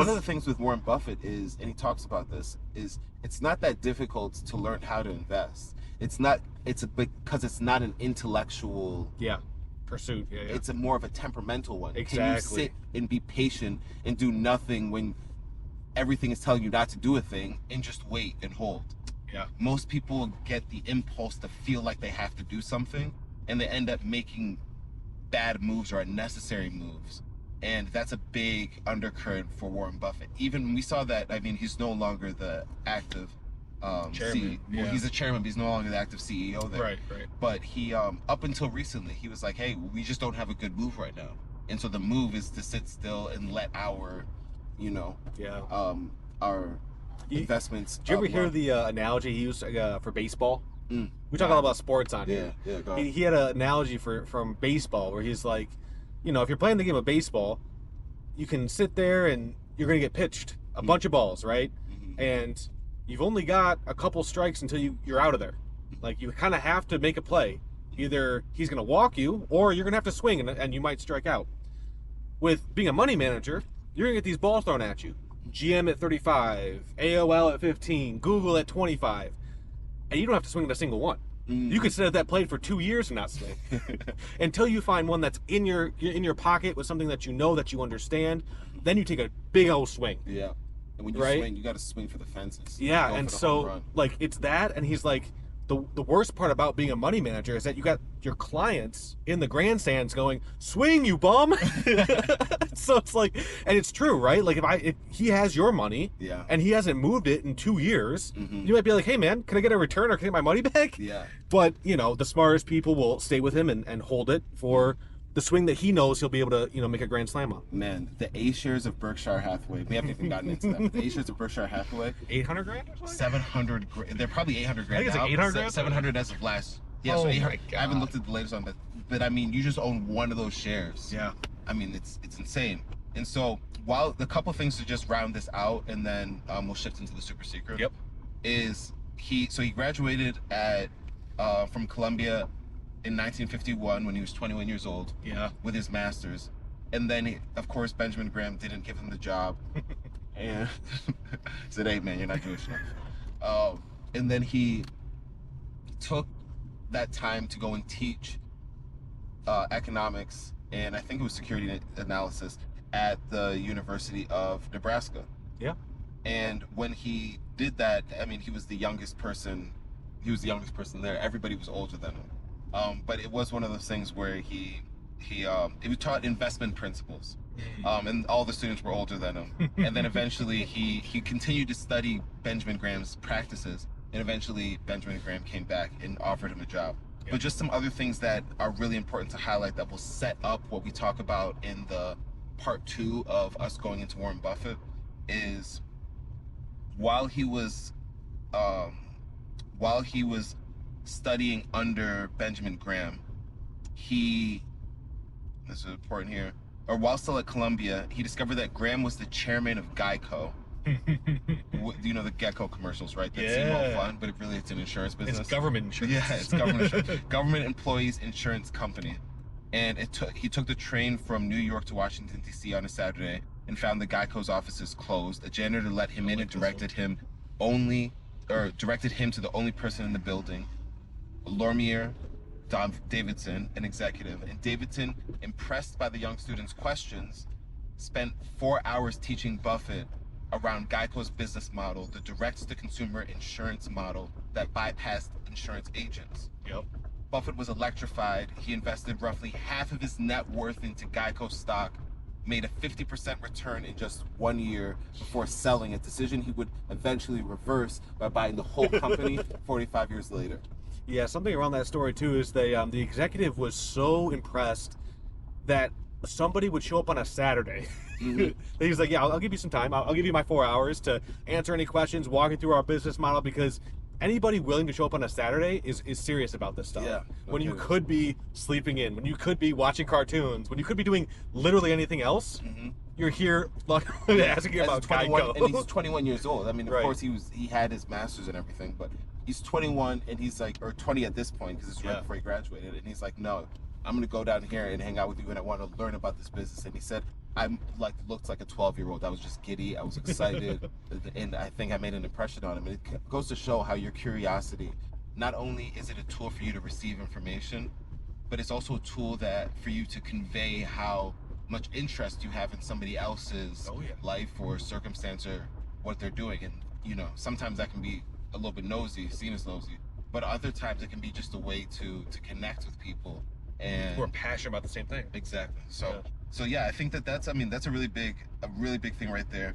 one of the things with Warren Buffett is, and he talks about this, is it's not that difficult to learn how to invest. It's because it's not an intellectual pursuit. Yeah. It's more of a temperamental one. Exactly. Can you sit and be patient and do nothing when everything is telling you not to do a thing, and just wait and hold? Yeah. Most people get the impulse to feel like they have to do something, and they end up making bad moves or unnecessary moves. And that's a big undercurrent for Warren Buffett. Even we saw that, I mean, he's no longer the active chairman. Well, he's a chairman, but he's no longer the active CEO there. Right. But he, up until recently, he was like, hey, we just don't have a good move right now. And so the move is to sit still and let our, our investments. Did you ever hear the analogy he used for baseball? We talk a lot about sports on here. Yeah, go ahead. He had an analogy from baseball where he's like, if you're playing the game of baseball, you can sit there and you're going to get pitched a bunch of balls, right? And you've only got a couple strikes until you're out of there. Like, you kind of have to make a play. Either he's going to walk you, or you're going to have to swing and you might strike out. With being a money manager, you're going to get these balls thrown at you. GM at 35, AOL at 15, Google at 25. And you don't have to swing at a single one. You could sit at that plate for 2 years and not swing until you find one that's in your pocket with something that that you understand. Then you take a big old swing. Yeah, and when you swing, you got to swing for the fences. Yeah, and so like it's that, and he's like, the worst part about being a money manager is that you got your clients in the grandstands going, swing, you bum. So it's like, and it's true, right? Like if he has your money and he hasn't moved it in 2 years, you might be like, hey man, can I get a return or can I get my money back? Yeah. But the smartest people will stay with him and hold it for the swing that he knows he'll be able to, make a grand slam on. Man, the A shares of Berkshire Hathaway. We haven't even gotten into that. The A shares of Berkshire Hathaway. 800 grand or something? 700 grand. They're probably 800 grand. I think it's like 800 grand. 700 as of last. Yeah, oh so 800. My God. I haven't looked at the latest on that. But I mean, you just own one of those shares. Yeah. I mean, it's insane. And so, while the couple things to just round this out, and then we'll shift into the super secret. Yep. Is he graduated from Columbia in 1951 when he was 21 years old. Yeah. With his master's. And then, of course, Benjamin Graham didn't give him the job. And said, hey, man, you're not Jewish enough. And then he took that time to go and teach economics, and I think it was security analysis, at the University of Nebraska. Yeah. And when he did that, I mean, he was the youngest person there. Everybody was older than him. But it was one of those things where he taught investment principles, and all the students were older than him. And then eventually he continued to study Benjamin Graham's practices, and eventually Benjamin Graham came back and offered him a job. But just some other things that are really important to highlight that will set up what we talk about in the part 2 of us going into Warren Buffett is while he was studying under Benjamin Graham, this is important here, or while still at Columbia, he discovered that Graham was the chairman of Geico. You know the Gecko commercials, right? That seem all fun, but it's an insurance business. It's government insurance. Yeah, it's government insurance. Government employees insurance company. And he took the train from New York to Washington, D.C. on a Saturday and found the Geico's offices closed. A janitor let him in and directed him to the only person in the building, Lormier Davidson, an executive. And Davidson, impressed by the young student's questions, spent 4 hours teaching Buffett around Geico's business model, the direct-to-consumer insurance model that bypassed insurance agents. Yep. Buffett was electrified. He invested roughly half of his net worth into Geico stock, made a 50% return in just 1 year before selling, a decision he would eventually reverse by buying the whole company 45 years later. Yeah, something around that story too is the executive was so impressed that somebody would show up on a Saturday. He's like, yeah, I'll give you some time. I'll give you my 4 hours to answer any questions, walk you through our business model, because anybody willing to show up on a Saturday is serious about this stuff. Yeah, when you could be sleeping in, when you could be watching cartoons, when you could be doing literally anything else, you're here asking about Geico. And he's 21 years old. I mean, of course, he had his master's and everything, but he's 21 and he's like, or 20 at this point, because it's right before he graduated, and he's like, no, I'm going to go down here and hang out with you, and I want to learn about this business. And he said, I'm like looked like a 12-year-old. I was just giddy. I was excited, and I think I made an impression on him. And it goes to show how your curiosity, not only is it a tool for you to receive information, but it's also a tool that for you to convey how much interest you have in somebody else's Oh, yeah. life or circumstance or what they're doing. And sometimes that can be a little bit nosy, seen as nosy, but other times it can be just a way to connect with people. And We're passionate about the same thing. exactly. So Yeah. so yeah, I think that's, I mean, that's a really big thing right there.